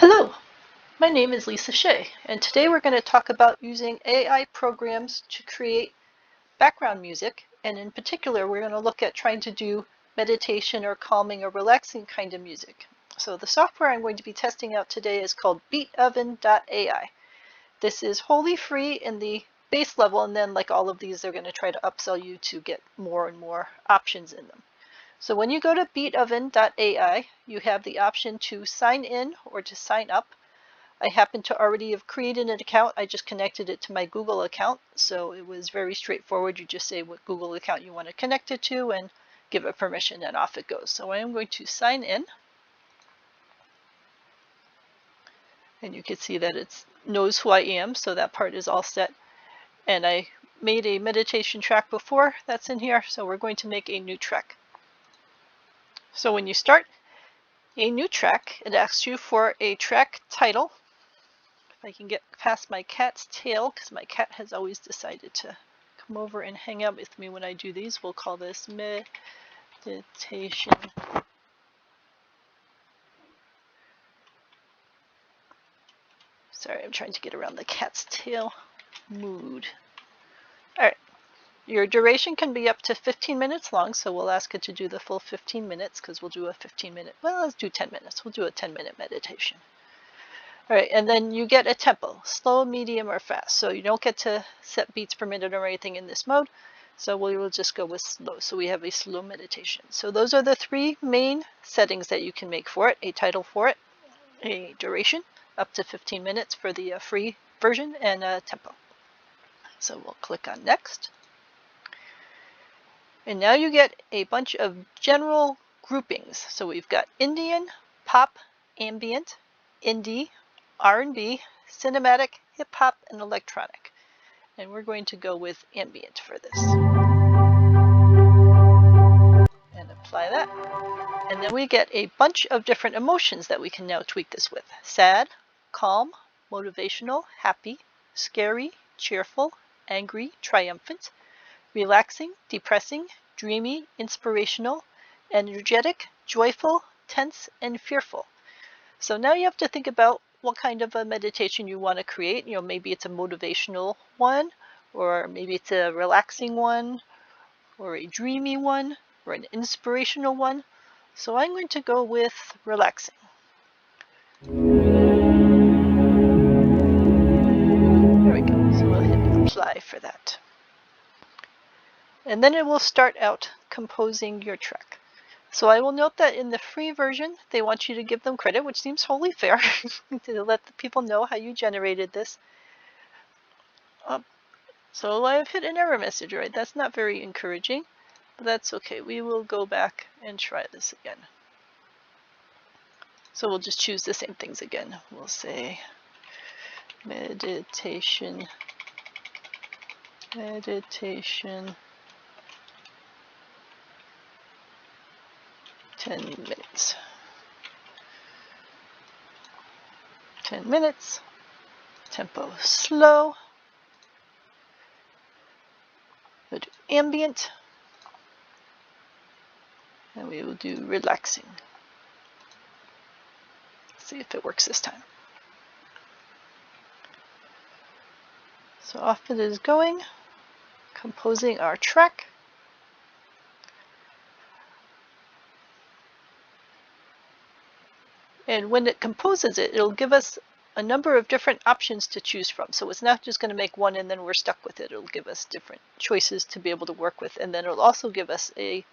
Hello, my name is Lisa Shea, and today we're going to talk about using AI programs to create background music, and in particular we're going to look at trying to do meditation or calming or relaxing kind of music. So the software I'm going to be testing out today is called BeatOven.AI. This is wholly free in the base level, and then like all of these they're going to try to upsell you to get more and more options in them. So when you go to BeatOven.AI, you have the option to sign in or to sign up. I happen to already have created an account. I just connected it to my Google account, so it was very straightforward. You just say what Google account you want to connect it to and give it permission, and off it goes. So I am going to sign in, and you can see that it knows who I am, so that part is all set. And I made a meditation track before that's in here, so we're going to make a new track. So when you start a new track, it asks you for a track title. If I can get past my cat's tail, because my cat has always decided to come over and hang out with me when I do these. We'll call this meditation. Sorry, I'm trying to get around the cat's tail. Mood. Alright, your duration can be up to 15 minutes long, so we'll ask it to do the full 15 minutes because we'll do a 15-minute, well, let's do 10 minutes. We'll do a 10-minute meditation. All right, and then you get a tempo, slow, medium, or fast. So you don't get to set beats per minute or anything in this mode. So we will just go with slow. So we have a slow meditation. So those are the three main settings that you can make for it. A title for it, a duration, up to 15 minutes for the free version, and a tempo. So we'll click on next. And now you get a bunch of general groupings. So we've got Indian, pop, ambient, indie, R&B, cinematic, hip-hop, and electronic. And we're going to go with ambient for this. And apply that. And then we get a bunch of different emotions that we can now tweak this with. Sad, calm, motivational, happy, scary, cheerful, angry, triumphant, relaxing, depressing, dreamy, inspirational, energetic, joyful, tense, and fearful. So now you have to think about what kind of a meditation you want to create. You know, maybe it's a motivational one, or maybe it's a relaxing one, or a dreamy one, or an inspirational one. So I'm going to go with relaxing. There we go. So we'll hit apply for that. And then it will start out composing your track. So I will note that in the free version, they want you to give them credit, which seems wholly fair, to let the people know how you generated this. So I've hit an error message, right? That's not very encouraging, but that's okay. We will go back and try this again. So we'll just choose the same things again. We'll say meditation, 10 minutes. 10 minutes. Tempo slow. We'll do ambient. And we will do relaxing. See if it works this time. So off it is going, composing our track. And when it composes it, it'll give us a number of different options to choose from. So it's not just going to make one and then we're stuck with it. It'll give us different choices to be able to work with. And then it'll also give us a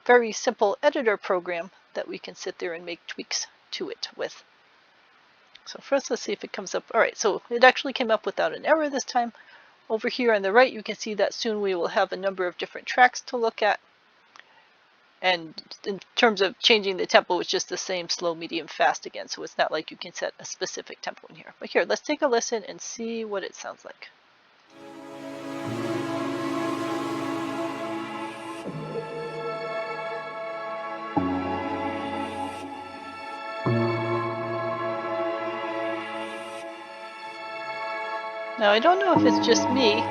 very simple editor program that we can sit there and make tweaks to it with. So first, let's see if it comes up. All right, so it actually came up without an error this time. Over here on the right, you can see that soon we will have a number of different tracks to look at. And in terms of changing the tempo, it's just the same slow, medium, fast again. So it's not like you can set a specific tempo in here. But here, let's take a listen and see what it sounds like. Now, I don't know if it's just me,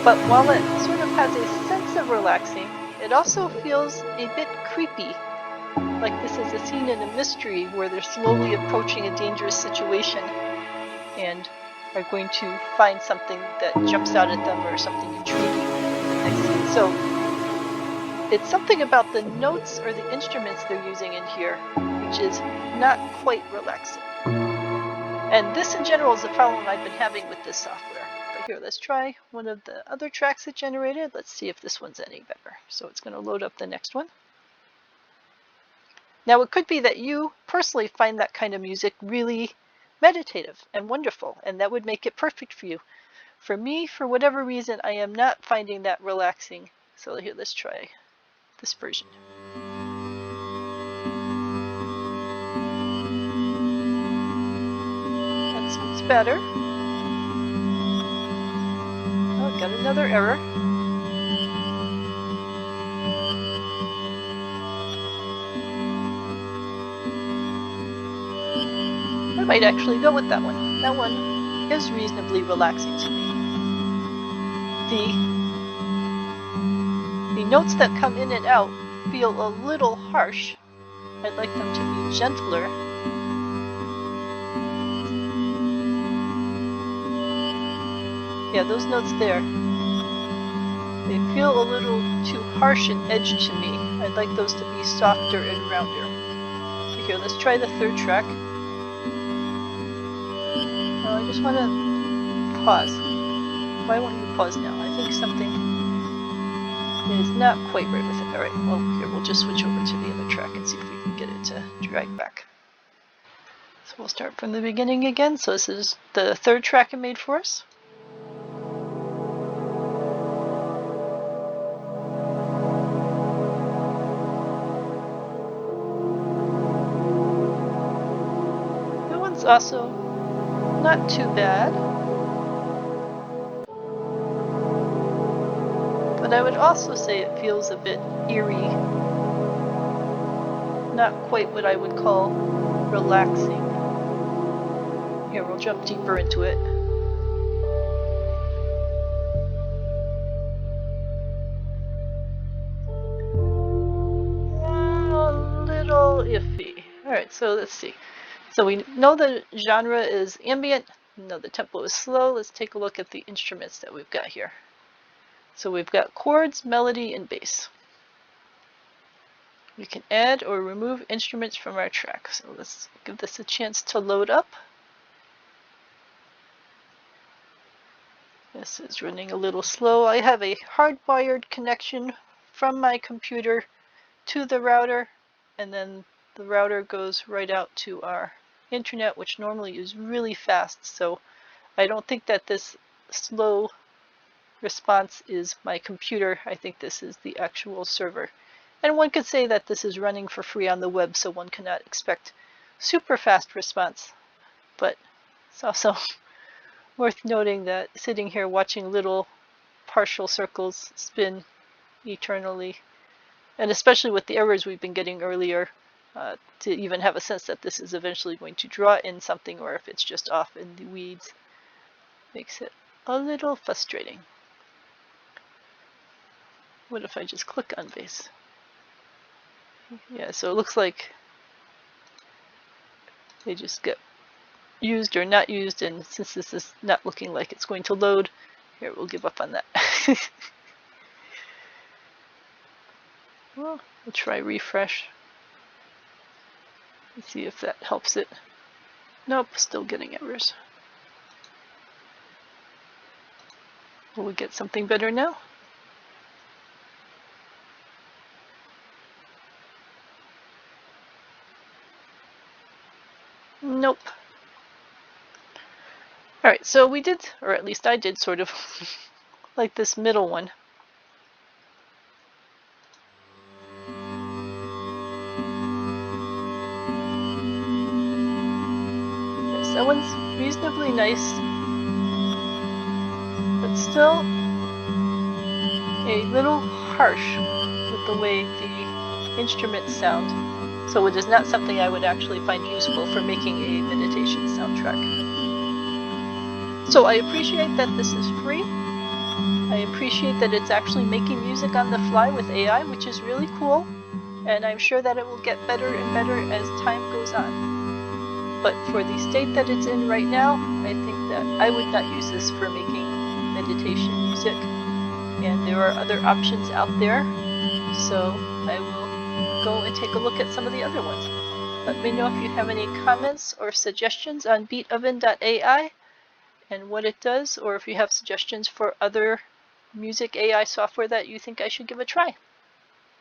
but while it sort of has a sense of relaxing, it also feels a bit creepy like this is a scene in a mystery where they're slowly approaching a dangerous situation and are going to find something that jumps out at them or something intriguing in the next scene. So it's something about the notes or the instruments they're using in here, which is not quite relaxing. And this in general is the problem I've been having with this software. But here, let's try one of the other tracks it generated. Let's see if this one's any better. So it's going to load up the next one. Now it could be that you personally find that kind of music really meditative and wonderful, and that would make it perfect for you. For me, for whatever reason, I am not finding that relaxing. So here, let's try this version. That's better. Oh, got another error. I might actually go with that one. That one is reasonably relaxing to me. The notes that come in and out feel a little harsh. I'd like them to be gentler. Yeah, those notes there, they feel a little too harsh and edged to me. I'd like those to be softer and rounder. Here, let's try the third track. I just want to pause. Why won't you pause now? I think something is not quite right with it. Alright, well, here, we'll just switch over to the other track and see if we can get it to drag back. So we'll start from the beginning again. So this is the third track it made for us. That one's also not too bad. But I would also say it feels a bit eerie. Not quite what I would call relaxing. Here, we'll jump deeper into it. A little iffy. Alright, so let's see. So we know the genre is ambient. We know the tempo is slow. Let's take a look at the instruments that we've got here. So we've got chords, melody, and bass. We can add or remove instruments from our track. So let's give this a chance to load up. This is running a little slow. I have a hardwired connection from my computer to the router, and then the router goes right out to our internet, which normally is really fast. So I don't think that this slow response is my computer. I think this is the actual server. And one could say that this is running for free on the web, so one cannot expect super fast response. But it's also worth noting that sitting here watching little partial circles spin eternally, and especially with the errors we've been getting earlier, to even have a sense that this is eventually going to draw in something, or if it's just off in the weeds, makes it a little frustrating. What if I just click on bass? Yeah, so it looks like they just get used or not used, and since this is not looking like it's going to load, here, we'll give up on that. Well, we'll try refresh. Let's see if that helps it. Nope, still getting errors. Will we get something better now? Nope. Alright, so we did, or at least I did, sort of like this middle one. Yes, that one's reasonably nice, but still a little harsh with the way the instruments sound. So it is not something I would actually find useful for making a meditation soundtrack. So I appreciate that this is free. I appreciate that it's actually making music on the fly with AI, which is really cool. and I'm sure that it will get better and better as time goes on. But for the state that it's in right now, I think that I would not use this for making meditation music, and there are other options out there, so I will go and take a look at some of the other ones. Let me know if you have any comments or suggestions on BeatOven.AI and what it does, or if you have suggestions for other music AI software that you think I should give a try.